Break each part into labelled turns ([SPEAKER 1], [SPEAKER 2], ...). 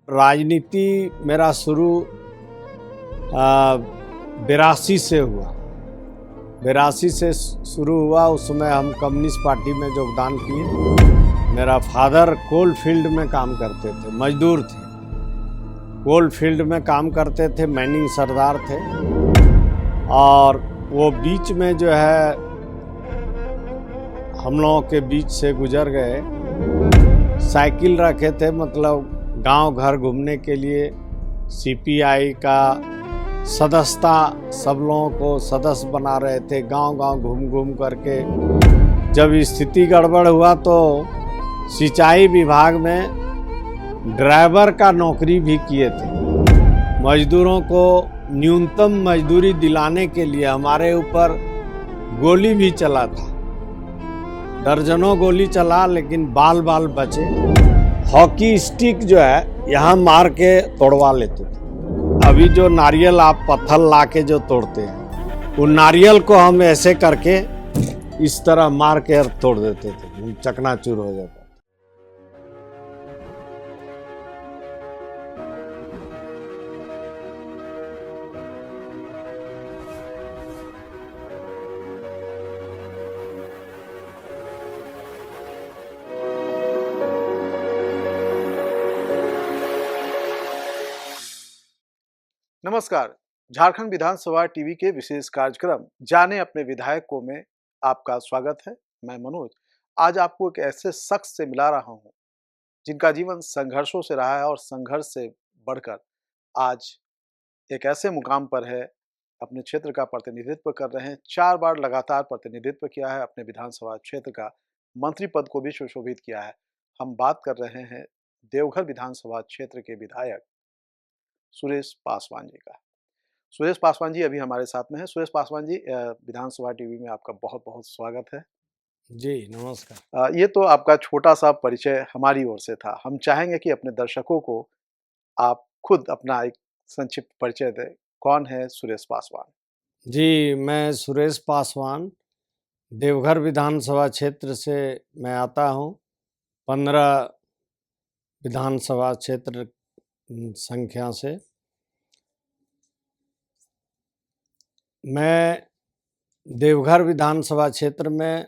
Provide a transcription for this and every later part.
[SPEAKER 1] राजनीति मेरा शुरू 82 से हुआ। 82 से शुरू हुआ। उस समय हम कम्युनिस्ट पार्टी में योगदान किए। मेरा फादर कोल फील्ड में काम करते थे, मजदूर थे, कोल फील्ड में काम करते थे, मैनिंग सरदार थे। और वो बीच में जो है हम लोगों के बीच से गुजर गए। साइकिल रखे थे, मतलब गांव घर घूमने के लिए। सीपीआई का सदस्यता सब लोगों को सदस्य बना रहे थे, गांव गांव घूम घूम करके। जब स्थिति गड़बड़ हुआ तो सिंचाई विभाग में ड्राइवर का नौकरी भी किए थे। मजदूरों को न्यूनतम मजदूरी दिलाने के लिए हमारे ऊपर गोली भी चला था, दर्जनों गोली चला, लेकिन बाल बाल बचे। हॉकी स्टिक जो है यहाँ मार के तोड़वा लेते थे। अभी जो नारियल आप पत्थर ला के जो तोड़ते हैं, वो नारियल को हम ऐसे करके इस तरह मार के तोड़ देते थे, चकनाचूर हो जाता।
[SPEAKER 2] नमस्कार। झारखंड विधानसभा टीवी के विशेष कार्यक्रम जाने अपने विधायक को में आपका स्वागत है। मैं मनोज आज आपको एक ऐसे शख्स से मिला रहा हूं जिनका जीवन संघर्षों से रहा है और संघर्ष से बढ़कर आज एक ऐसे मुकाम पर है, अपने क्षेत्र का प्रतिनिधित्व कर रहे हैं। 4 बार लगातार प्रतिनिधित्व किया है, अपने विधानसभा क्षेत्र का मंत्री पद को भी सुशोभित किया है। हम बात कर रहे हैं देवघर विधानसभा क्षेत्र के विधायक सुरेश पासवान जी का। सुरेश पासवान जी अभी हमारे साथ में हैं। सुरेश पासवान जी, विधानसभा टीवी में आपका बहुत बहुत स्वागत है।
[SPEAKER 1] जी नमस्कार।
[SPEAKER 2] ये तो आपका छोटा सा परिचय हमारी ओर से था। हम चाहेंगे कि अपने दर्शकों को आप खुद अपना एक संक्षिप्त परिचय दें। कौन है सुरेश पासवान?
[SPEAKER 1] जी, मैं सुरेश पासवान देवघर विधानसभा क्षेत्र से मैं आता हूँ। 15 विधानसभा क्षेत्र संख्या से मैं देवघर विधानसभा क्षेत्र में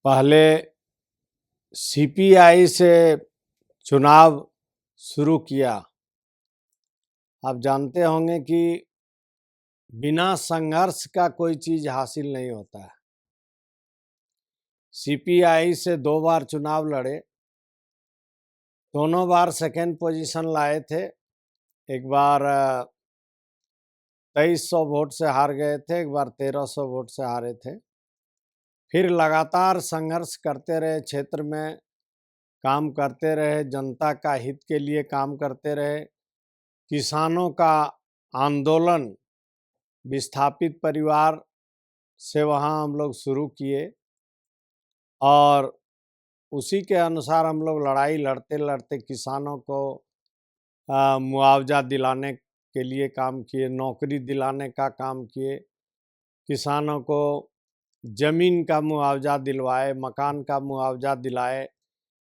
[SPEAKER 1] पहले सीपीआई से चुनाव शुरू किया। आप जानते होंगे कि बिना संघर्ष का कोई चीज हासिल नहीं होता है। सीपीआई से 2 बार चुनाव लड़े, दोनों बार सेकेंड पोजीशन लाए थे। एक बार 2300 वोट से हार गए थे, एक बार 1300 वोट से हारे थे। फिर लगातार संघर्ष करते रहे, क्षेत्र में काम करते रहे, जनता का हित के लिए काम करते रहे। किसानों का आंदोलन विस्थापित परिवार से वहाँ हम लोग शुरू किए और उसी के अनुसार हम लोग लड़ाई लड़ते लड़ते किसानों को मुआवजा दिलाने के लिए काम किए, नौकरी दिलाने का काम किए, किसानों को जमीन का मुआवजा दिलवाए, मकान का मुआवजा दिलाए,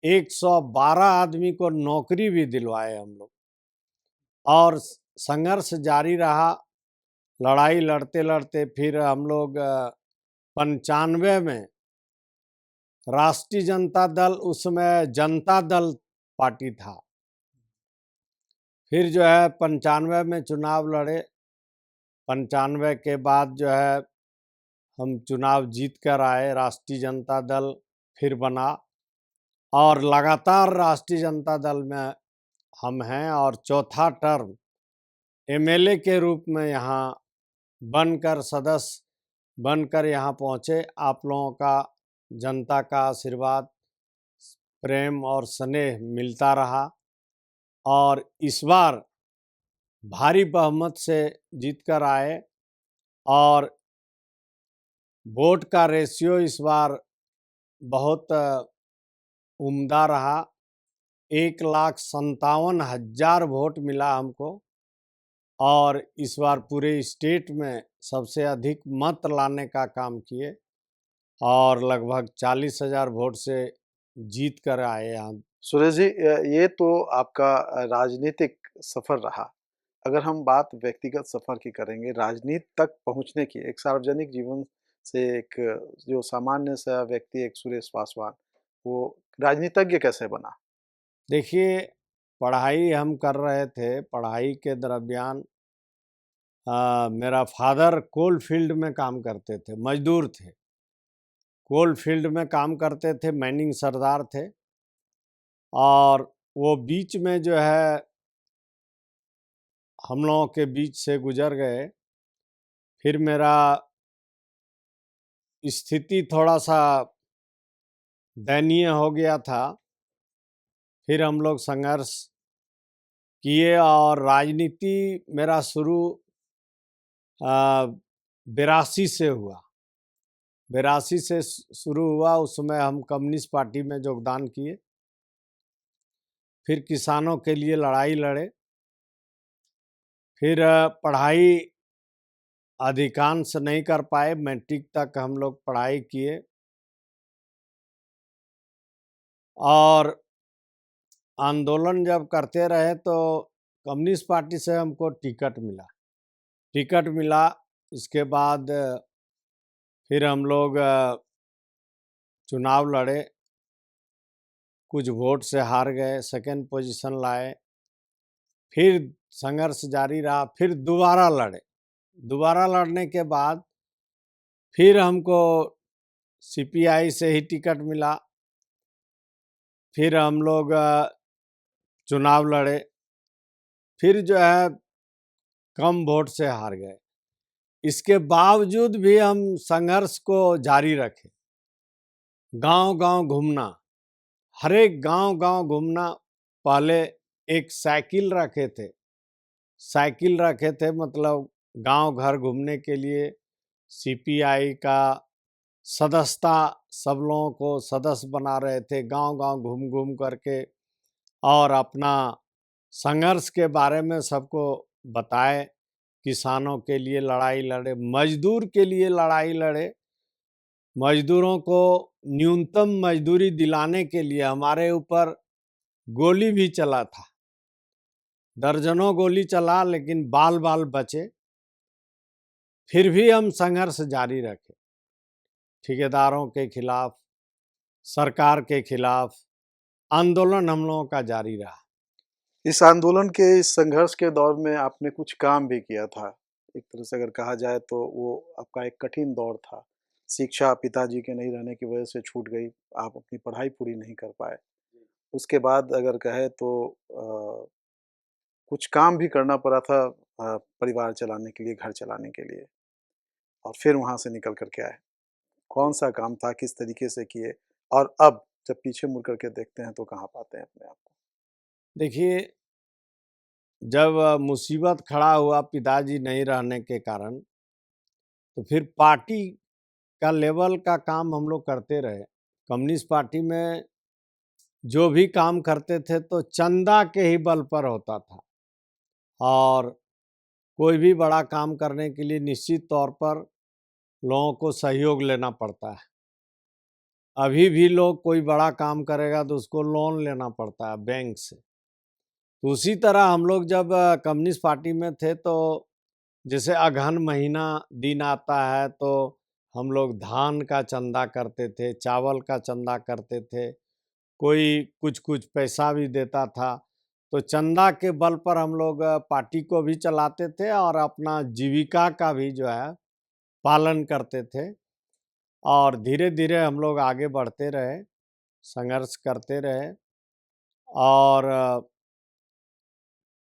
[SPEAKER 1] 112 आदमी को नौकरी भी दिलवाए हम लोग। और संघर्ष जारी रहा, लड़ाई लड़ते लड़ते फिर हम लोग 95 में राष्ट्रीय जनता दल, उसमें जनता दल पार्टी था, फिर जो है 95 में चुनाव लड़े। 95 के बाद जो है हम चुनाव जीत कर आए, राष्ट्रीय जनता दल फिर बना और लगातार राष्ट्रीय जनता दल में हम हैं। और चौथा टर्म एमएलए के रूप में यहाँ बनकर, सदस्य बनकर यहाँ पहुँचे। आप लोगों का, जनता का आशीर्वाद, प्रेम और स्नेह मिलता रहा और इस बार भारी बहुमत से जीत कर आए। और वोट का रेशियो इस बार बहुत उम्दा रहा। 1,57,000 वोट मिला हमको और इस बार पूरे स्टेट में सबसे अधिक मत लाने का काम किए और लगभग 40,000 वोट से जीत कर आए यहाँ
[SPEAKER 2] सुरेश जी, ये तो आपका राजनीतिक सफ़र रहा। अगर हम बात व्यक्तिगत सफ़र की करेंगे, राजनीति तक पहुँचने की, एक सार्वजनिक जीवन से एक जो सामान्य सा व्यक्ति, एक सुरेश पासवान, वो राजनीतिज्ञ कैसे बना?
[SPEAKER 1] देखिए, पढ़ाई हम कर रहे थे, पढ़ाई के दरमियान मेरा फादर कोल फील्ड में काम करते थे, मज़दूर थे। कोल फील्ड में काम करते थे, माइनिंग सरदार थे और वो बीच में जो है हम लोगों के बीच से गुज़र गए। फिर मेरा स्थिति थोड़ा-सा दयनीय हो गया था। फिर हम लोग संघर्ष किए और राजनीति मेरा शुरू 82 से हुआ। 82 से शुरू हुआ, उस समय हम कम्युनिस्ट पार्टी में योगदान किए। फिर किसानों के लिए लड़ाई लड़े। फिर पढ़ाई अधिकांश नहीं कर पाए, मैट्रिक तक हम लोग पढ़ाई किए और आंदोलन जब करते रहे तो कम्युनिस्ट पार्टी से हमको टिकट मिला। टिकट मिला, इसके बाद फिर हम लोग चुनाव लड़े, कुछ वोट से हार गए, सेकंड पोजीशन लाए। फिर संघर्ष जारी रहा, फिर दोबारा लड़े। दोबारा लड़ने के बाद फिर हमको सीपीआई से ही टिकट मिला। फिर हम लोग चुनाव लड़े, फिर जो है कम वोट से हार गए। इसके बावजूद भी हम संघर्ष को जारी रखे, गांव-गांव घूमना, हर एक गांव-गांव घूमना। पहले एक साइकिल रखे थे, साइकिल रखे थे मतलब गांव घर घूमने के लिए। सीपीआई का सदस्यता, सब लोगों को सदस्य बना रहे थे, गांव-गांव घूम-घूम करके और अपना संघर्ष के बारे में सबको बताए। किसानों के लिए लड़ाई लड़े, मजदूर के लिए लड़ाई लड़े। मजदूरों को न्यूनतम मजदूरी दिलाने के लिए हमारे ऊपर गोली भी चला था, दर्जनों गोली चला, लेकिन बाल बाल बचे। फिर भी हम संघर्ष जारी रखे, ठेकेदारों के खिलाफ, सरकार के खिलाफ आंदोलन हम लोगों का जारी रहा।
[SPEAKER 2] इस आंदोलन के, इस संघर्ष के दौर में आपने कुछ काम भी किया था। एक तरह से अगर कहा जाए तो वो आपका एक कठिन दौर था। शिक्षा पिताजी के नहीं रहने की वजह से छूट गई, आप अपनी पढ़ाई पूरी नहीं कर पाए। उसके बाद अगर कहें तो कुछ काम भी करना पड़ा था परिवार चलाने के लिए, घर चलाने के लिए, और फिर वहाँ से निकल कर के आए। कौन-सा काम था, किस तरीके से किए, और अब जब पीछे मुड़ कर के देखते हैं तो कहाँ पाते हैं अपने आप को?
[SPEAKER 1] देखिए, जब मुसीबत खड़ा हुआ पिताजी नहीं रहने के कारण, तो फिर पार्टी का लेवल का काम हम लोग करते रहे। कम्युनिस्ट पार्टी में जो भी काम करते थे तो चंदा के ही बल पर होता था और कोई भी बड़ा काम करने के लिए निश्चित तौर पर लोगों को सहयोग लेना पड़ता है। अभी भी लोग कोई बड़ा काम करेगा तो उसको लोन लेना पड़ता है बैंक से। तो उसी तरह हम लोग जब कम्युनिस्ट पार्टी में थे तो जैसे अगहन महीना दिन आता है तो हम लोग धान का चंदा करते थे, चावल का चंदा करते थे, कोई कुछ-कुछ पैसा भी देता था। तो चंदा के बल पर हम लोग पार्टी को भी चलाते थे और अपना जीविका का भी जो है पालन करते थे और धीरे-धीरे हम लोग आगे बढ़ते रहे, संघर्ष करते रहे और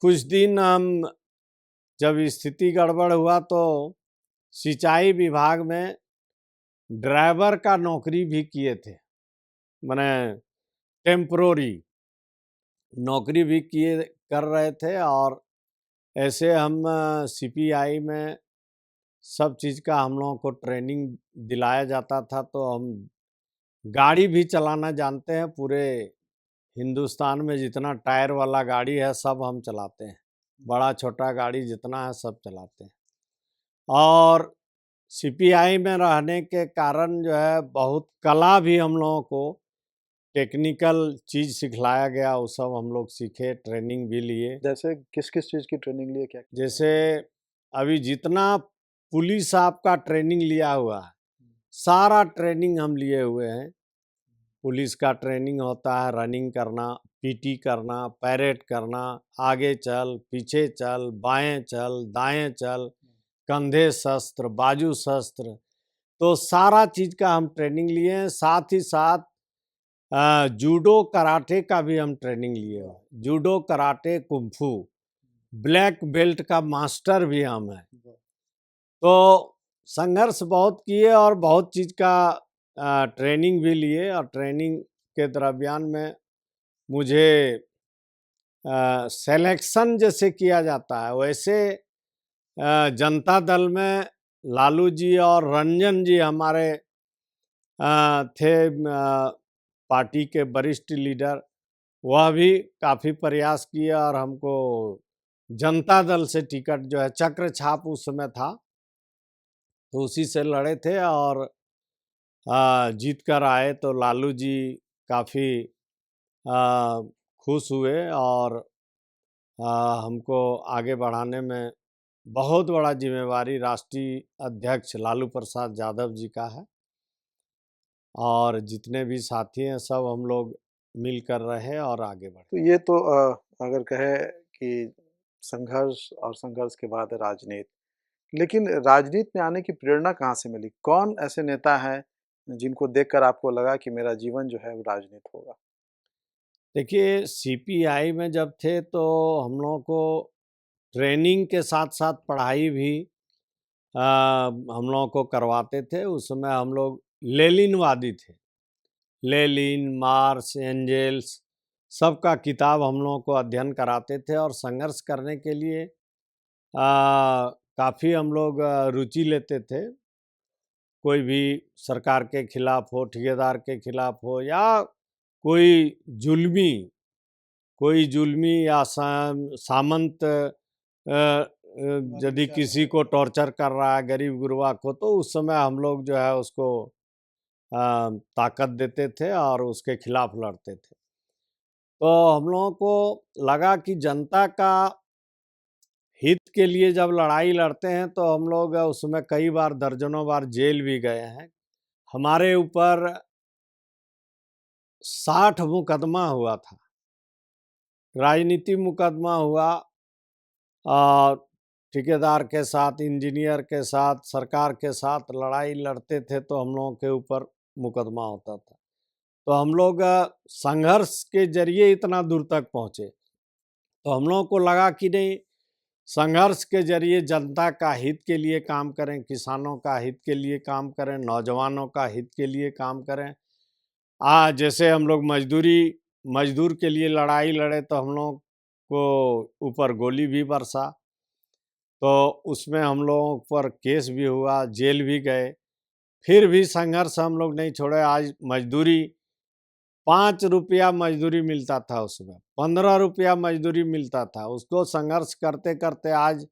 [SPEAKER 1] कुछ दिन हम जब स्थिति गड़बड़ हुआ तो सिंचाई विभाग में ड्राइवर का नौकरी भी किए थे, माने टेम्परोरी नौकरी भी किए कर रहे थे और ऐसे हम सीपीआई में सब चीज़ का हम लोगों को ट्रेनिंग दिलाया जाता था, तो हम गाड़ी भी चलाना जानते हैं। पूरे हिंदुस्तान में जितना टायर वाला गाड़ी है सब हम चलाते हैं, बड़ा छोटा गाड़ी जितना है सब चलाते हैं। और सीपीआई में रहने के कारण जो है बहुत कला भी हम लोगों को टेक्निकल चीज़ सिखलाया गया वो सब हम लोग सीखे, ट्रेनिंग भी लिए।
[SPEAKER 2] जैसे किस-किस चीज़ की ट्रेनिंग लिए, क्या?
[SPEAKER 1] जैसे अभी जितना पुलिस आपका ट्रेनिंग लिया हुआ है, सारा ट्रेनिंग हम लिए हुए हैं। पुलिस का ट्रेनिंग होता है रनिंग करना, पीटी करना, पैरेड करना, आगे चल, पीछे चल, बाएं चल, दाएं चल, कंधे शस्त्र, बाजू शस्त्र, तो सारा चीज़ का हम ट्रेनिंग लिए हैं। साथ ही साथ जूडो कराटे का भी हम ट्रेनिंग लिए हैं। Judo karate kung fu black belt का मास्टर भी हम हैं। तो संघर्ष बहुत किए और बहुत चीज़ का ट्रेनिंग भी लिए, और ट्रेनिंग के दरमियान में मुझे सिलेक्शन जैसे किया जाता है वैसे जनता दल में लालू जी और रंजन जी हमारे थे, पार्टी के वरिष्ठ लीडर। वह भी काफ़ी प्रयास किए और हमको जनता दल से टिकट जो है चक्र छाप उस समय था, तो उसी से लड़े थे और जीत कर आए। तो लालू जी काफ़ी खुश हुए और हमको आगे बढ़ाने में बहुत बड़ा जिम्मेवारी राष्ट्रीय अध्यक्ष लालू प्रसाद यादव जी का है, और जितने भी साथी हैं सब हम लोग मिल कर रहे और आगे बढ़े।
[SPEAKER 2] तो ये तो अगर कहें कि संघर्ष और संघर्ष के बाद राजनीति, लेकिन राजनीति में आने की प्रेरणा कहाँ से मिली? कौन ऐसे नेता हैं जिनको देखकर आपको लगा कि मेरा जीवन जो है वो राजनीति होगा?
[SPEAKER 1] देखिए, सीपीआई में जब थे तो हम लोगों को ट्रेनिंग के साथ साथ पढ़ाई भी हम लोगों को करवाते थे। उस समय हम लोग लेनिनवादी थे। लेनिन, मार्क्स, एंजेल्स सबका किताब हम लोगों को अध्ययन कराते थे, और संघर्ष करने के लिए काफ़ी हम लोग रुचि लेते थे। कोई भी सरकार के खिलाफ हो, ठेकेदार के खिलाफ हो, या कोई जुल्मी या सामंत यदि किसी को टॉर्चर कर रहा है, गरीब गुरबा को, तो उस समय हम लोग जो है उसको ताकत देते थे और उसके खिलाफ लड़ते थे। तो हम लोगों को लगा कि जनता का हित के लिए जब लड़ाई लड़ते हैं तो हम लोग उसमें कई बार दर्जनों बार जेल भी गए हैं। हमारे ऊपर 60 मुकदमा हुआ था, राजनीति मुकदमा हुआ, और ठेकेदार के साथ, इंजीनियर के साथ, सरकार के साथ लड़ाई लड़ते थे तो हम लोगों के ऊपर मुकदमा होता था। तो हम लोग संघर्ष के जरिए इतना दूर तक पहुँचे। तो हम लोगों को लगा कि नहीं, संघर्ष के जरिए जनता का हित के लिए काम करें, किसानों का हित के लिए काम करें, नौजवानों का हित के लिए काम करें। जैसे हम लोग मजदूर के लिए लड़ाई लड़े तो हम लोग को ऊपर गोली भी बरसा, तो उसमें हम लोगों पर केस भी हुआ, जेल भी गए। फिर भी संघर्ष हम लोग नहीं छोड़े। आज मजदूरी 5 रुपया मजदूरी मिलता था, उसमें 15 रुपया मजदूरी मिलता था। उसको संघर्ष करते करते आज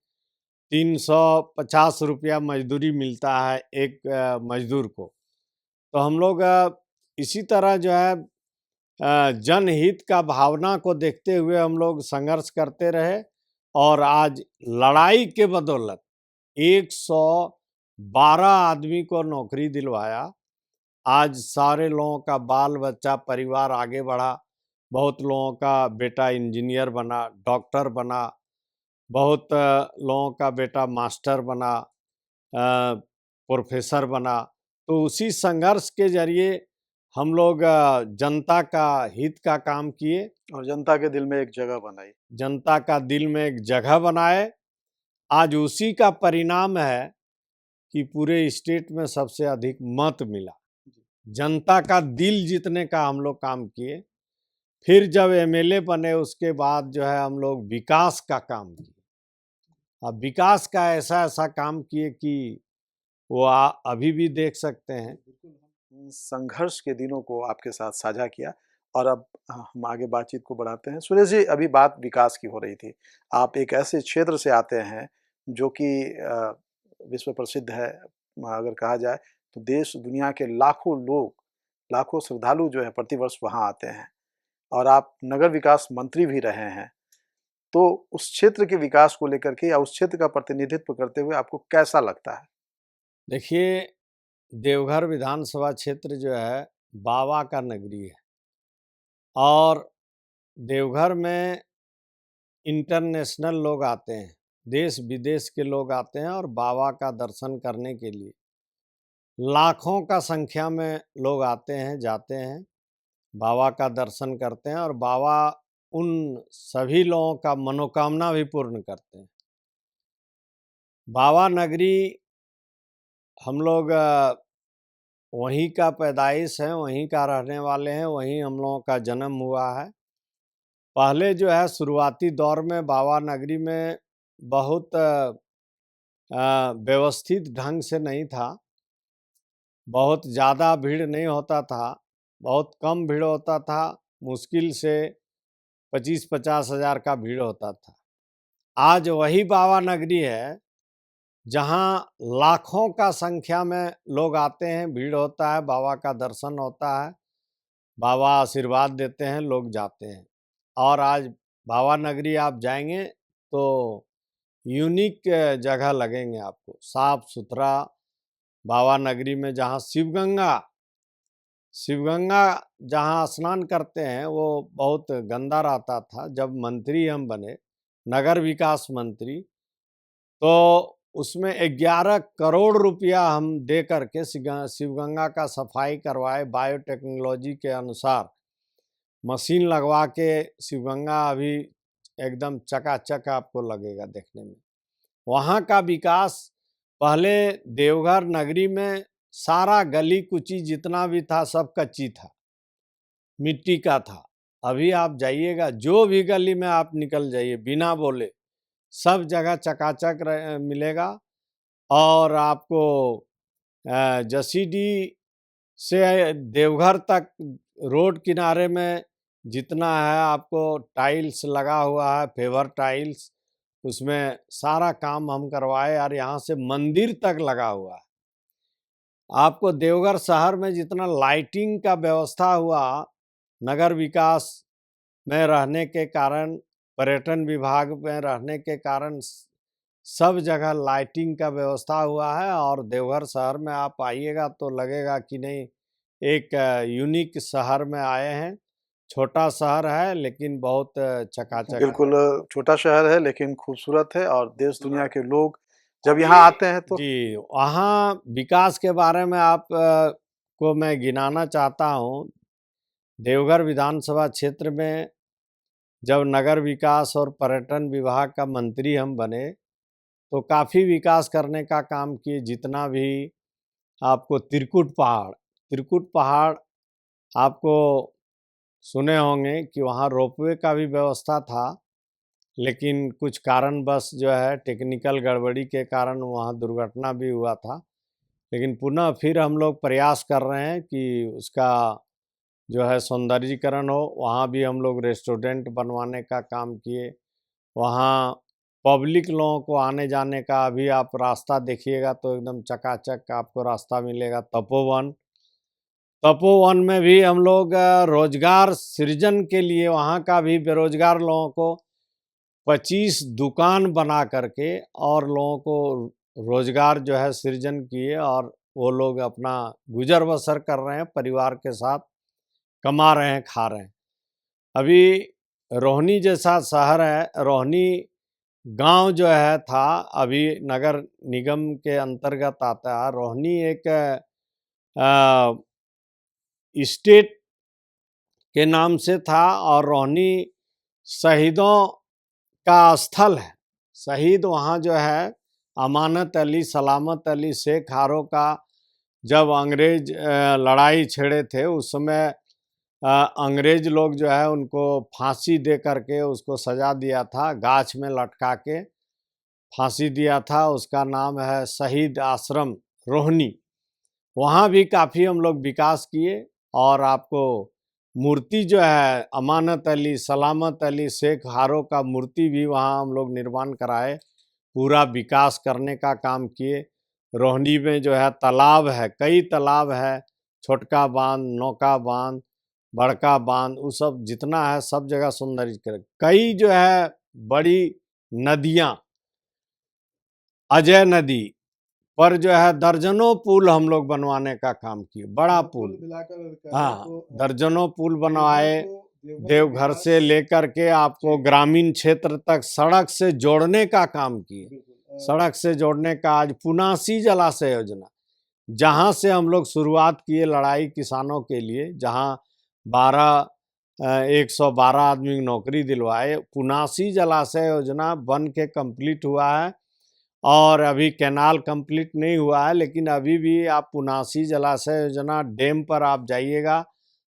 [SPEAKER 1] 350 रुपया मजदूरी मिलता है एक मजदूर को। तो हम लोग इसी तरह जो है जनहित का भावना को देखते हुए हम लोग संघर्ष करते रहे, और आज लड़ाई के बदौलत 112 आदमी को नौकरी दिलवाया। आज सारे लोगों का बाल बच्चा परिवार आगे बढ़ा। बहुत लोगों का बेटा इंजीनियर बना, डॉक्टर बना, बहुत लोगों का बेटा मास्टर बना, प्रोफेसर बना। तो उसी संघर्ष के जरिए हम लोग जनता का हित का काम किए,
[SPEAKER 2] और जनता के दिल में एक जगह बनाई।
[SPEAKER 1] जनता का दिल में एक जगह बनाए। आज उसी का परिणाम है कि पूरे स्टेट में सबसे अधिक मत मिला। जनता का दिल जीतने का हम लोग काम किए। फिर जब एमएलए बने उसके बाद जो है हम लोग विकास का काम किए। अब विकास का ऐसा ऐसा काम किए कि वो अभी भी देख सकते हैं।
[SPEAKER 2] संघर्ष के दिनों को आपके साथ साझा किया, और अब हम आगे बातचीत को बढ़ाते हैं। सुरेश जी, अभी बात विकास की हो रही थी। आप एक ऐसे क्षेत्र से आते हैं जो कि विश्व प्रसिद्ध है। अगर कहा जाए तो देश दुनिया के लाखों लोग लाखों श्रद्धालु जो है प्रतिवर्ष वहाँ आते हैं और आप नगर विकास मंत्री भी रहे हैं। तो उस क्षेत्र के विकास को लेकर के या उस क्षेत्र का प्रतिनिधित्व करते हुए आपको कैसा लगता है?
[SPEAKER 1] देखिए, देवघर विधानसभा क्षेत्र जो है बाबा का नगरी है और देवघर में इंटरनेशनल लोग आते हैं, देश विदेश के लोग आते हैं और बाबा का दर्शन करने के लिए लाखों का संख्या में लोग आते हैं, जाते हैं, बाबा का दर्शन करते हैं और बाबा उन सभी लोगों का मनोकामना भी पूर्ण करते हैं। बाबा नगरी हम लोग वहीं का पैदाइश है, वहीं का रहने वाले हैं, वहीं हम लोगों का जन्म हुआ है। पहले जो है शुरुआती दौर में बाबा नगरी में बहुत व्यवस्थित ढंग से नहीं था, बहुत ज़्यादा भीड़ नहीं होता था, बहुत कम भीड़ होता था, मुश्किल से 25-50 हज़ार का भीड़ होता था। आज वही बाबा नगरी है जहाँ लाखों का संख्या में लोग आते हैं, भीड़ होता है, बाबा का दर्शन होता है, बाबा आशीर्वाद देते हैं, लोग जाते हैं। और आज बाबा नगरी आप जाएंगे तो यूनिक जगह लगेंगे आपको, साफ सुथरा। बाबा नगरी में जहाँ शिवगंगा जहाँ स्नान करते हैं वो बहुत गंदा रहता था। जब मंत्री हम बने, नगर विकास मंत्री, तो उसमें 11 करोड़ रुपया हम दे करके शिवगंगा का सफाई करवाए। बायोटेक्नोलॉजी के अनुसार मशीन लगवा के शिवगंगा अभी एकदम चकाचक आपको लगेगा देखने में। वहाँ का विकास, पहले देवघर नगरी में सारा गली कुची जितना भी था सब कच्ची था, मिट्टी का था। अभी आप जाइएगा, जो भी गली में आप निकल जाइए बिना बोले सब जगह चकाचक मिलेगा। और आपको जसीडी से देवघर तक रोड किनारे में जितना है आपको टाइल्स लगा हुआ है, फेवर टाइल्स, उसमें सारा काम हम करवाए और यहाँ से मंदिर तक लगा हुआ है। आपको देवघर शहर में जितना लाइटिंग का व्यवस्था हुआ, नगर विकास में रहने के कारण, पर्यटन विभाग में रहने के कारण सब जगह लाइटिंग का व्यवस्था हुआ है। और देवघर शहर में आप आइएगा तो लगेगा कि नहीं, एक यूनिक शहर में आए हैं। छोटा शहर है लेकिन बहुत चकाचक है।
[SPEAKER 2] बिल्कुल छोटा शहर है लेकिन खूबसूरत है और देश दुनिया के लोग जब यहाँ आते हैं तो
[SPEAKER 1] जी, वहाँ विकास के बारे में आप को मैं गिनाना चाहता हूँ। देवघर विधानसभा क्षेत्र में जब नगर विकास और पर्यटन विभाग का मंत्री हम बने तो काफ़ी विकास करने का काम किए। जितना भी आपको त्रिकुट पहाड़ आपको सुने होंगे कि वहाँ रोपवे का भी व्यवस्था था, लेकिन कुछ कारणवश जो है टेक्निकल गड़बड़ी के कारण वहाँ दुर्घटना भी हुआ था। लेकिन पुनः फिर हम लोग प्रयास कर रहे हैं कि उसका जो है सौंदर्यीकरण हो। वहाँ भी हम लोग रेस्टोरेंट बनवाने का काम किए। वहाँ पब्लिक लोगों को आने जाने का अभी आप रास्ता देखिएगा तो एकदम चकाचक आपको रास्ता मिलेगा। तपोवन में भी हम लोग रोजगार सृजन के लिए वहाँ का भी बेरोजगार लोगों को 25 दुकान बना करके और लोगों को रोजगार जो है सृजन किए और वो लोग अपना गुजर बसर कर रहे हैं, परिवार के साथ कमा रहे हैं, खा रहे हैं। अभी रोहनी जैसा शहर है, रोहनी गांव जो है था, अभी नगर निगम के अंतर्गत आता है। रोहनी एक स्टेट के नाम से था और रोहनी शहीदों का स्थल है। शहीद वहाँ जो है अमानत अली, सलामत अली शेख हारो का, जब अंग्रेज लड़ाई छेड़े थे उस समय अंग्रेज लोग जो है उनको फांसी दे करके उसको सजा दिया था, गाछ में लटका के फांसी दिया था। उसका नाम है शहीद आश्रम रोहनी। वहाँ भी काफ़ी हम लोग विकास किए और आपको मूर्ति जो है अमानत अली, सलामत अली शेख हारो का मूर्ति भी वहाँ हम लोग निर्माण कराए, पूरा विकास करने का काम किए। रोहनी में जो है तालाब है, कई तालाब है, छोटका बांध, नौका बांध, बड़का बांध, वो सब जितना है सब जगह सुंदरीकरण। कई जो है बड़ी नदियां, अजय नदी पर जो है दर्जनों पुल हम लोग बनवाने का काम किए, बड़ा पुल। हाँ, दर्जनों पुल बनवाए। देवघर से लेकर के आपको ग्रामीण क्षेत्र तक सड़क से जोड़ने का काम किए। सड़क से जोड़ने का आज पुनासी जलाशय योजना, जहां से हम लोग शुरुआत किए लड़ाई किसानों के लिए, जहां 112 आदमी की नौकरी दिलवाए। पुनासी जलाशय योजना बन के कंप्लीट हुआ है और अभी कैनाल कंप्लीट नहीं हुआ है, लेकिन अभी भी आप पुनासी जलाशय योजना डैम पर आप जाइएगा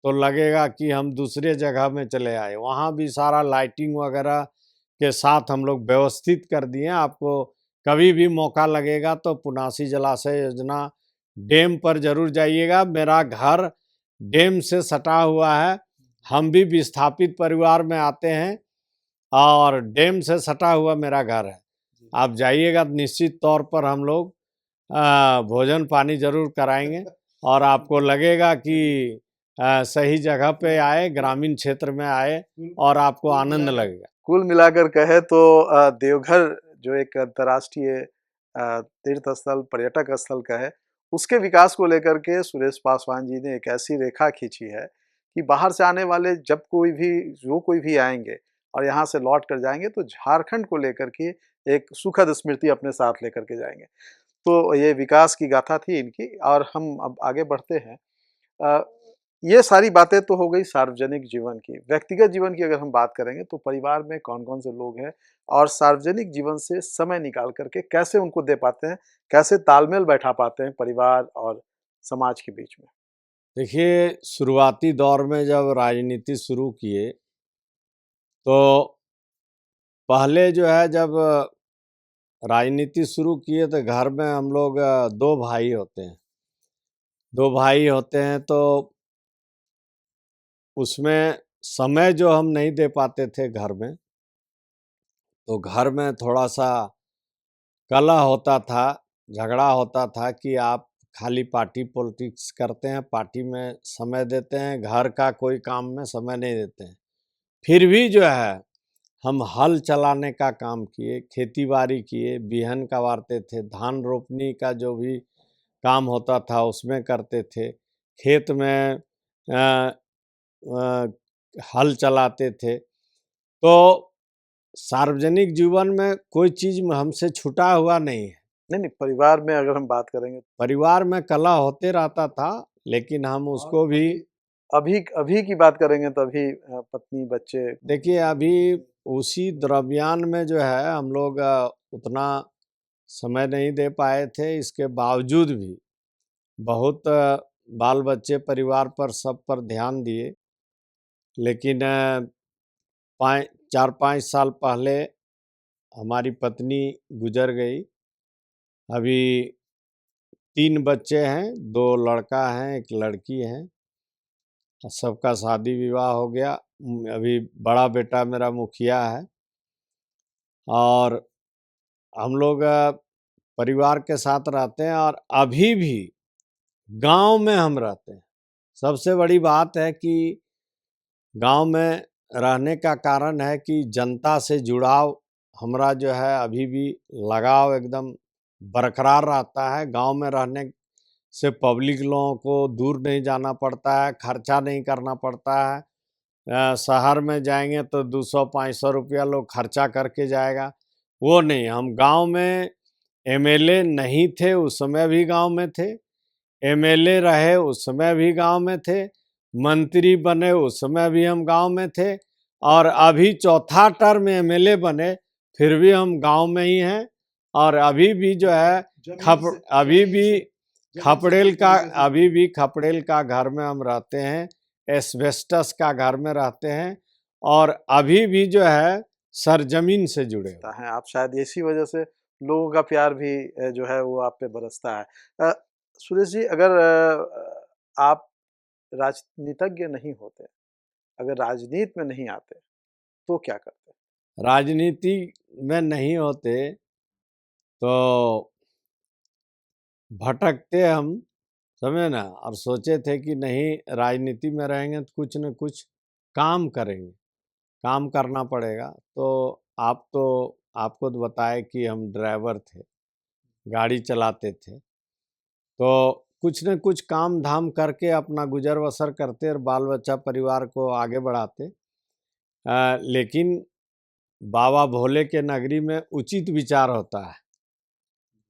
[SPEAKER 1] तो लगेगा कि हम दूसरे जगह में चले आए। वहाँ भी सारा लाइटिंग वगैरह के साथ हम लोग व्यवस्थित कर दिए। आपको कभी भी मौका लगेगा तो पुनासी जलाशय योजना डैम पर जरूर जाइएगा। मेरा घर डैम से सटा हुआ है, हम भी विस्थापित परिवार में आते हैं और डैम से सटा हुआ मेरा घर है। आप जाइएगा तो निश्चित तौर पर हम लोग भोजन पानी जरूर कराएंगे और आपको लगेगा कि सही जगह पे आए, ग्रामीण क्षेत्र में आए और आपको आनंद लगेगा।
[SPEAKER 2] कुल मिलाकर कहे तो देवघर जो एक अंतर्राष्ट्रीय तीर्थ स्थल, पर्यटक स्थल का है, उसके विकास को लेकर के सुरेश पासवान जी ने एक ऐसी रेखा खींची है कि बाहर से आने वाले जब कोई भी आएंगे और यहाँ से लौट कर जाएंगे तो झारखंड को लेकर के एक सुखद स्मृति अपने साथ लेकर के जाएंगे। तो ये विकास की गाथा थी इनकी। और हम अब आगे बढ़ते हैं। ये सारी बातें तो हो गई सार्वजनिक जीवन की। व्यक्तिगत जीवन की अगर हम बात करेंगे तो परिवार में कौन-कौन से लोग हैं और सार्वजनिक जीवन से समय निकाल कर के कैसे उनको दे पाते हैं, कैसे तालमेल बैठा पाते हैं परिवार और समाज के बीच में?
[SPEAKER 1] देखिए, शुरुआती दौर में जब राजनीति शुरू किए तो पहले जो है जब राजनीति शुरू किए तो घर में हम लोग दो भाई होते हैं। दो भाई होते हैं तो उसमें समय जो हम नहीं दे पाते थे घर में, तो घर में थोड़ा सा कलह होता था, झगड़ा होता था कि आप खाली पार्टी पॉलिटिक्स करते हैं, पार्टी में समय देते हैं, घर का कोई काम में समय नहीं देते हैं। फिर भी जो है हम हल चलाने का काम किए, खेती बाड़ी किए, बिहन कबारते थे, धान रोपनी का जो भी काम होता था उसमें करते थे, खेत में अ, हल चलाते थे। तो सार्वजनिक जीवन में कोई चीज़ में हमसे छूटा हुआ नहीं है।
[SPEAKER 2] नहीं, नहीं, परिवार में अगर हम बात करेंगे
[SPEAKER 1] परिवार में कलह होते रहता था, लेकिन हम उसको भी
[SPEAKER 2] अभी अभी की बात करेंगे तो अभी पत्नी, बच्चे
[SPEAKER 1] देखिए अभी उसी दरमियान में जो है हम लोग उतना समय नहीं दे पाए थे। इसके बावजूद भी बहुत बाल बच्चे परिवार पर सब पर ध्यान दिए। लेकिन 4-5 साल पहले हमारी पत्नी गुजर गई। अभी 3 बच्चे हैं, 2 लड़का हैं, 1 लड़की है। सबका शादी विवाह हो गया। अभी बड़ा बेटा मेरा मुखिया है और हम लोग परिवार के साथ रहते हैं और अभी भी गांव में हम रहते हैं। सबसे बड़ी बात है कि गांव में रहने का कारण है कि जनता से जुड़ाव हमारा जो है अभी भी लगाव एकदम बरकरार रहता है। गांव में रहने से पब्लिक लोगों को दूर नहीं जाना पड़ता है, खर्चा नहीं करना पड़ता है। शहर में जाएंगे तो 200-500 रुपया लोग खर्चा करके जाएगा, वो नहीं। हम गांव में एमएलए नहीं थे उस समय भी गांव में थे, एमएलए रहे उस समय भी गांव में थे, मंत्री बने उस समय भी हम गांव में थे और अभी चौथा टर्म एमएलए बने फिर भी हम गांव में ही हैं। और अभी भी जो है अभी भी खपड़ेल का घर में हम रहते हैं, एस्बेस्टस का घर में रहते हैं और अभी भी जो है सरजमीन से जुड़े हुए
[SPEAKER 2] हैं। आप शायद इसी वजह से लोगों का प्यार भी जो है वो आप पे बरसता है। सुरेश जी, अगर आप राजनीतिज्ञ नहीं होते, अगर राजनीति में नहीं आते तो क्या करते?
[SPEAKER 1] राजनीति में नहीं होते तो भटकते हम समझे ना। और सोचे थे कि नहीं, राजनीति में रहेंगे तो कुछ न कुछ काम करेंगे, काम करना पड़ेगा। तो आपको तो बताए कि हम ड्राइवर थे, गाड़ी चलाते थे, तो कुछ न कुछ काम धाम करके अपना गुजर बसर करते और बाल बच्चा परिवार को आगे बढ़ाते। लेकिन बाबा भोले के नगरी में उचित विचार होता है।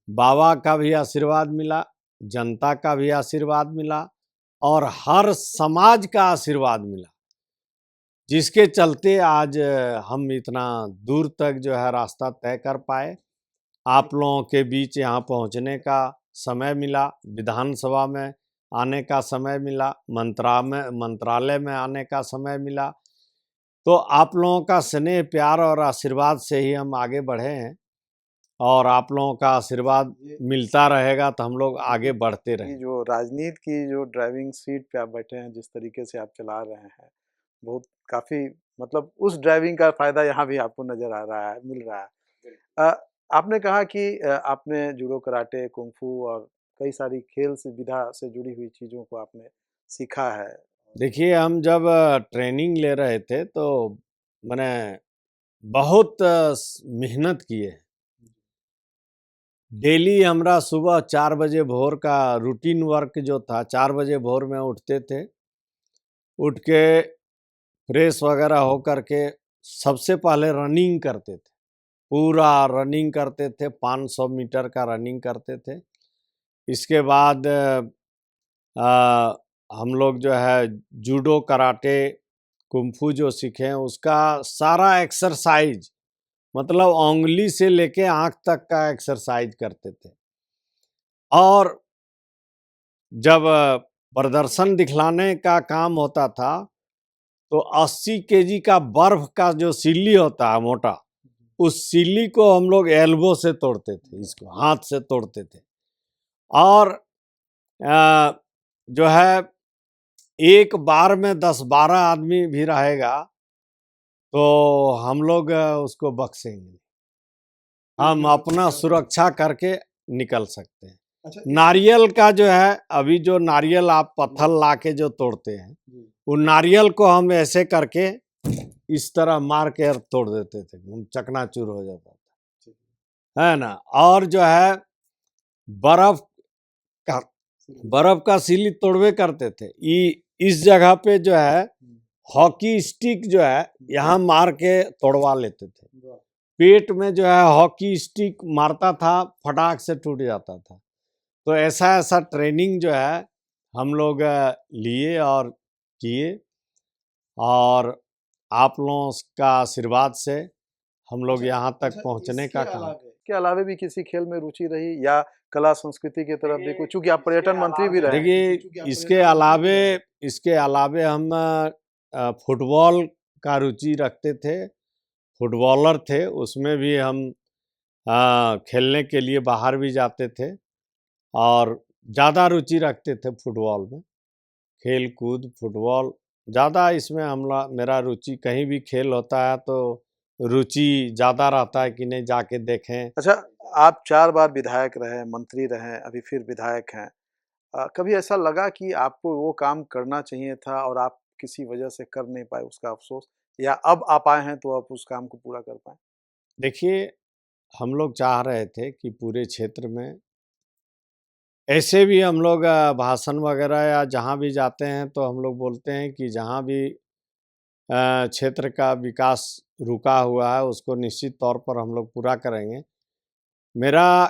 [SPEAKER 1] बाबा का भी आशीर्वाद मिला, जनता का भी आशीर्वाद मिला और हर समाज का आशीर्वाद मिला, जिसके चलते आज हम इतना दूर तक जो है रास्ता तय कर पाए। आप लोगों के बीच यहाँ पहुँचने का समय मिला, विधानसभा में आने का समय मिला, मंत्रालय में आने का समय मिला। तो आप लोगों का स्नेह, प्यार और आशीर्वाद से ही हम आगे बढ़े हैं और आप लोगों का आशीर्वाद मिलता रहेगा तो हम लोग आगे बढ़ते
[SPEAKER 2] कि
[SPEAKER 1] रहेंगे।
[SPEAKER 2] जो राजनीति की जो ड्राइविंग सीट पे आप बैठे हैं, जिस तरीके से आप चला रहे हैं, बहुत काफ़ी मतलब उस ड्राइविंग का फ़ायदा यहाँ भी आपको नज़र आ रहा है, मिल रहा है। आपने कहा कि आपने जूडो, कराटे, कुंग फू और कई सारी खेल से विधा से जुड़ी हुई चीज़ों को आपने सीखा है।
[SPEAKER 1] देखिए, हम जब ट्रेनिंग ले रहे थे तो मैंने बहुत मेहनत किए। डेली हमरा सुबह 4 बजे भोर का रूटीन वर्क जो था, 4 बजे भोर में उठते थे। उठ के फ्रेश वगैरह हो करके सबसे पहले रनिंग करते थे, पूरा रनिंग करते थे, 500 मीटर का रनिंग करते थे। इसके बाद हम लोग जो है जूडो, कराटे, कुंफू जो सीखे हैं उसका सारा एक्सरसाइज, मतलब उंगली से लेके आँख तक का एक्सरसाइज करते थे। और जब प्रदर्शन दिखलाने का काम होता था तो 80 केजी का बर्फ का जो सिल्ली होता है मोटा, उस सिल्ली को हम लोग एल्बो से तोड़ते थे, इसको हाथ से तोड़ते थे। और जो है एक बार में 10-12 आदमी भी रहेगा तो हम लोग उसको बख्शेंगे, हम अपना सुरक्षा करके निकल सकते हैं।
[SPEAKER 2] अच्छा,
[SPEAKER 1] नारियल का जो है, अभी जो नारियल आप पत्थर ला के जो तोड़ते हैं, वो नारियल को हम ऐसे करके इस तरह मार के तोड़ देते थे, चकनाचूर हो जाता था, है ना। और जो है बर्फ का बर्फ का सिल्ली तोड़वे करते थे। इस जगह पे जो है हॉकी स्टिक जो है यहाँ मार के तोड़वा लेते थे। पेट में जो है हॉकी स्टिक मारता था, फटाक से टूट जाता था। तो ऐसा ऐसा ट्रेनिंग जो है हम लोग लिए और किए, और आप लोगों का आशीर्वाद से हम लोग यहाँ तक पहुँचने का काम।
[SPEAKER 2] के अलावे भी किसी खेल में रुचि रही या कला संस्कृति की तरफ भी कुछ, चूंकि आप पर्यटन मंत्री भी रहे हैं।
[SPEAKER 1] देखिए, इसके अलावे हम फुटबॉल का रुचि रखते थे, फुटबॉलर थे, उसमें भी हम खेलने के लिए बाहर भी जाते थे और ज़्यादा रुचि रखते थे फुटबॉल में। खेल कूद फुटबॉल ज़्यादा, इसमें हमला मेरा रुचि, कहीं भी खेल होता है तो रुचि ज़्यादा रहता है कि नहीं जाके देखें।
[SPEAKER 2] अच्छा, आप 4 बार विधायक रहे, मंत्री रहे, अभी फिर विधायक हैं। कभी ऐसा लगा कि आपको वो काम करना चाहिए था और आप किसी वजह से कर नहीं पाए, उसका अफ़सोस, या अब आप आए हैं तो आप उस काम को पूरा कर पाएँ?
[SPEAKER 1] देखिए, हम लोग चाह रहे थे कि पूरे क्षेत्र में ऐसे भी हम लोग भाषण वगैरह या जहाँ भी जाते हैं तो हम लोग बोलते हैं कि जहाँ भी क्षेत्र का विकास रुका हुआ है उसको निश्चित तौर पर हम लोग पूरा करेंगे। मेरा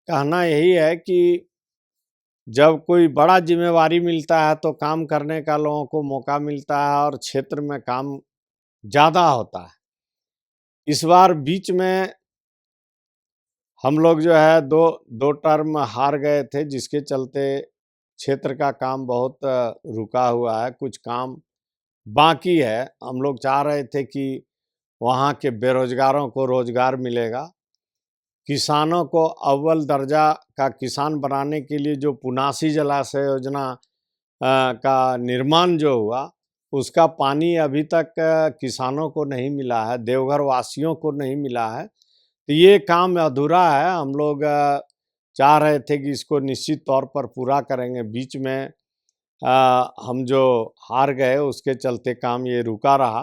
[SPEAKER 1] कहना यही है कि जब कोई बड़ा जिम्मेवारी मिलता है तो काम करने का लोगों को मौका मिलता है और क्षेत्र में काम ज़्यादा होता है। इस बार बीच में हम लोग जो है दो टर्म हार गए थे, जिसके चलते क्षेत्र का काम बहुत रुका हुआ है, कुछ काम बाकी है। हम लोग चाह रहे थे कि वहाँ के बेरोजगारों को रोजगार मिलेगा, किसानों को अव्वल दर्जा का किसान बनाने के लिए जो पुनासी जलाशय योजना का निर्माण जो हुआ, उसका पानी अभी तक किसानों को नहीं मिला है, देवघर वासियों को नहीं मिला है। तो ये काम अधूरा है। हम लोग चाह रहे थे कि इसको निश्चित तौर पर पूरा करेंगे। बीच में हम जो हार गए उसके चलते काम ये रुका रहा,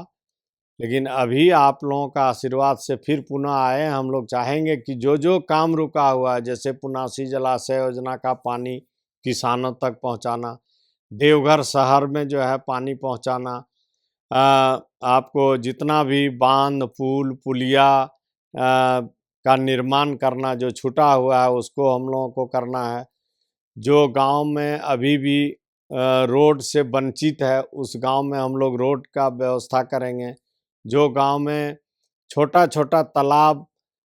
[SPEAKER 1] लेकिन अभी आप लोगों का आशीर्वाद से फिर पुनः आए हैं। हम लोग चाहेंगे कि जो जो काम रुका हुआ है, जैसे पुनासी जलाशय योजना का पानी किसानों तक पहुंचाना, देवघर शहर में जो है पानी पहुंचाना, आपको जितना भी बांध, पुल, पुलिया का निर्माण करना जो छूटा हुआ है उसको हम लोगों को करना है। जो गांव में अभी भी रोड से वंचित है उस गांव में हम लोग रोड का व्यवस्था करेंगे। जो गांव में छोटा छोटा तालाब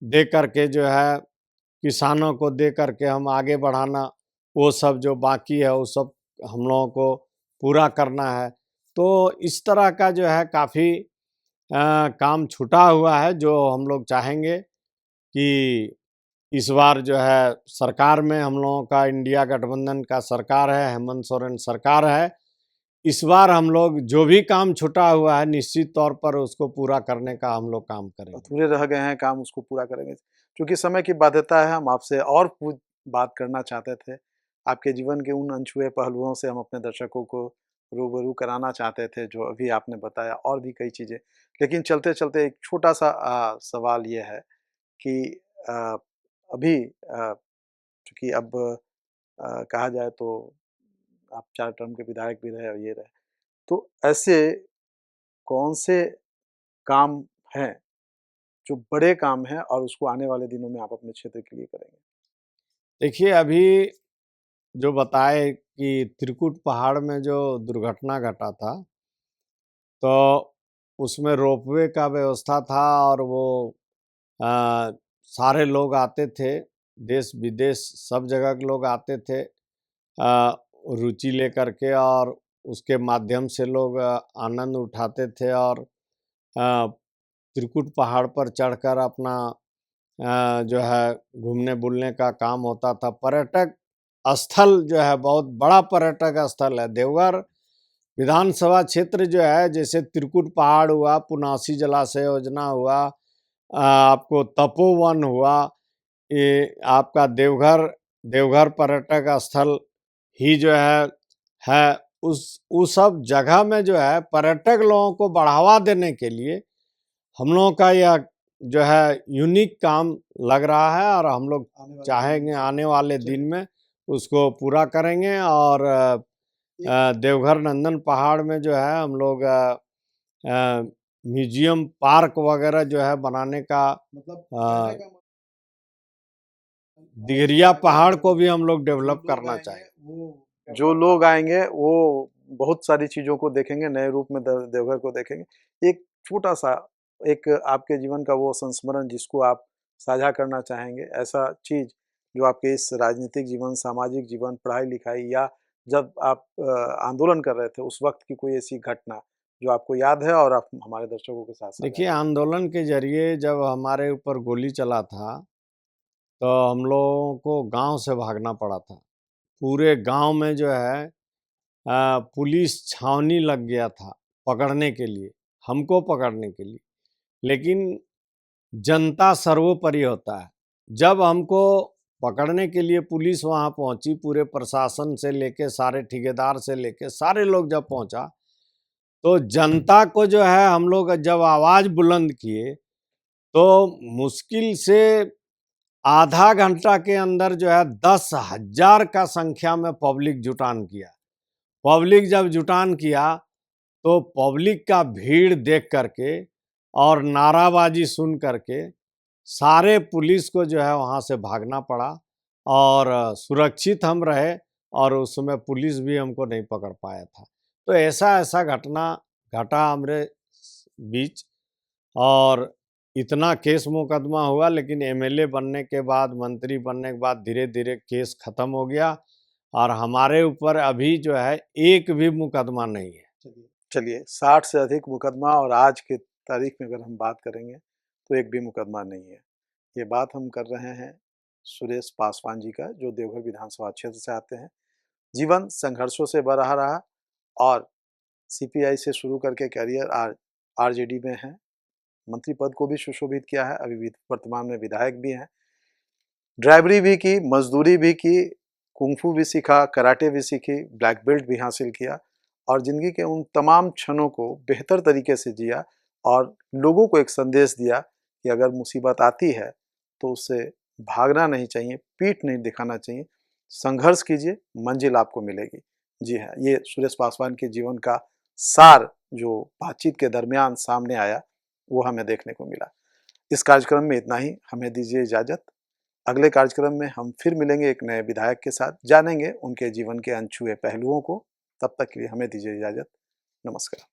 [SPEAKER 1] दे करके जो है किसानों को दे करके हम आगे बढ़ाना, वो सब जो बाकी है वो सब हम लोगों को पूरा करना है। तो इस तरह का जो है काफ़ी काम छूटा हुआ है, जो हम लोग चाहेंगे कि इस बार जो है सरकार में हम लोगों का इंडिया गठबंधन का सरकार है, हेमंत सोरेन सरकार है। इस बार हम लोग जो भी काम छूटा हुआ है निश्चित तौर पर उसको पूरा करने का हम लोग काम करेंगे।
[SPEAKER 2] अधूरे रह गए हैं काम, उसको पूरा करेंगे। चूँकि समय की बाध्यता है, हम आपसे और कुछ बात करना चाहते थे। आपके जीवन के उन अनछुए पहलुओं से हम अपने दर्शकों को रूबरू कराना चाहते थे, जो अभी आपने बताया, और भी कई चीज़ें। लेकिन चलते-चलते एक छोटा-सा सवाल ये है कि अ, अभी चूँकि अब कहा जाए तो आप 4 टर्म के विधायक भी रहे और ये रहे। तो ऐसे कौन से काम हैं जो बड़े काम हैं और उसको आने वाले दिनों में आप अपने क्षेत्र के लिए करेंगे?
[SPEAKER 1] देखिए, अभी जो बताए कि त्रिकुट पहाड़ में जो दुर्घटना घटा था, तो उसमें रोपवे का व्यवस्था था और वो अ, सारे लोग आते थे, देश-विदेश सब जगह के लोग आते थे रुचि लेकर के, और उसके माध्यम से लोग आनंद उठाते थे और त्रिकुट पहाड़ पर चढ़कर अपना जो है घूमने-बुलने का काम होता था। पर्यटक स्थल जो है बहुत बड़ा पर्यटक स्थल है। देवघर विधानसभा क्षेत्र जो है, जैसे त्रिकुट पहाड़ हुआ, पुनासी जलाशय योजना हुआ, आपको तपोवन हुआ, ये आपका देवघर देवघर पर्यटक स्थल ही जो है उस सब जगह में जो है पर्यटक लोगों को बढ़ावा देने के लिए हम लोगों का यह जो है यूनिक काम लग रहा है, और हम लोग चाहेंगे आने वाले दिन में उसको पूरा करेंगे। और देवघर नंदन पहाड़ में जो है हम लोग म्यूजियम पार्क वगैरह जो है बनाने का, दिघरिया पहाड़ को भी हम लोग डेवलप करना चाहेंगे।
[SPEAKER 2] जो लोग आएँगे वो बहुत सारी चीज़ों को देखेंगे, नए रूप में द देवघर को देखेंगे। एक छोटा-सा एक आपके जीवन का वो संस्मरण जिसको आप साझा करना चाहेंगे, ऐसा चीज़ जो आपके इस राजनीतिक जीवन, सामाजिक जीवन, पढ़ाई-लिखाई या जब आप आंदोलन कर रहे थे, उस वक़्त की कोई ऐसी घटना जो आपको याद है और आप हमारे दर्शकों के साथ साझा
[SPEAKER 1] देखिए,
[SPEAKER 2] करें?
[SPEAKER 1] आंदोलन के ज़रिए जब हमारे ऊपर गोली चला था, तो हम लोगों को गाँव से भागना पड़ा था। पूरे गाँव में जो है पुलिस छावनी लग गया था पकड़ने के लिए, हमको पकड़ने के लिए। लेकिन जनता सर्वोपरि होता है। जब हमको पकड़ने के लिए पुलिस वहाँ पहुँची, पूरे प्रशासन से लेके सारे ठेकेदार से लेके सारे लोग जब पहुँचा, तो जनता को जो है हम लोग जब आवाज़ बुलंद किए, तो मुश्किल से आधा घंटा के अंदर जो है 10,000 का संख्या में पब्लिक जुटान किया। पब्लिक जब जुटान किया, तो पब्लिक का भीड़ देख करके और नाराबाजी सुन करके सारे पुलिस को जो है वहाँ से भागना पड़ा, और सुरक्षित हम रहे, और उस समय पुलिस भी हमको नहीं पकड़ पाया था। तो ऐसा ऐसा घटना घटा हमारे बीच, और इतना केस मुकदमा हुआ, लेकिन एमएलए बनने के बाद, मंत्री बनने के बाद धीरे धीरे केस खत्म हो गया, और हमारे ऊपर अभी जो है एक भी मुकदमा नहीं है।
[SPEAKER 2] चलिए 60 से अधिक मुकदमा और आज की तारीख में अगर हम बात करेंगे तो एक भी मुकदमा नहीं है। ये बात हम कर रहे हैं सुरेश पासवान जी का, जो देवघर विधानसभा क्षेत्र से आते हैं। जीवन संघर्षों से भरा रहा और सीपीआई से शुरू करके करियर आरजेडी में है। मंत्री पद को भी सुशोभित किया है, अभी वर्तमान में विधायक भी हैं। ड्राइवरी भी की, मजदूरी भी की, कुंफू भी सीखा, कराटे भी सीखी, ब्लैक बेल्ट भी हासिल किया और ज़िंदगी के उन तमाम क्षणों को बेहतर तरीके से जिया और लोगों को एक संदेश दिया कि अगर मुसीबत आती है तो उससे भागना नहीं चाहिए, पीठ नहीं दिखाना चाहिए, संघर्ष कीजिए, मंजिल आपको मिलेगी। जी हाँ, ये सुरेश पासवान के जीवन का सार जो बातचीत के दरमियान सामने आया, वो हमें देखने को मिला। इस कार्यक्रम में इतना ही, हमें दीजिए इजाज़त। अगले कार्यक्रम में हम फिर मिलेंगे एक नए विधायक के साथ, जानेंगे उनके जीवन के अनछुए पहलुओं को। तब तक के लिए हमें दीजिए इजाज़त। नमस्कार।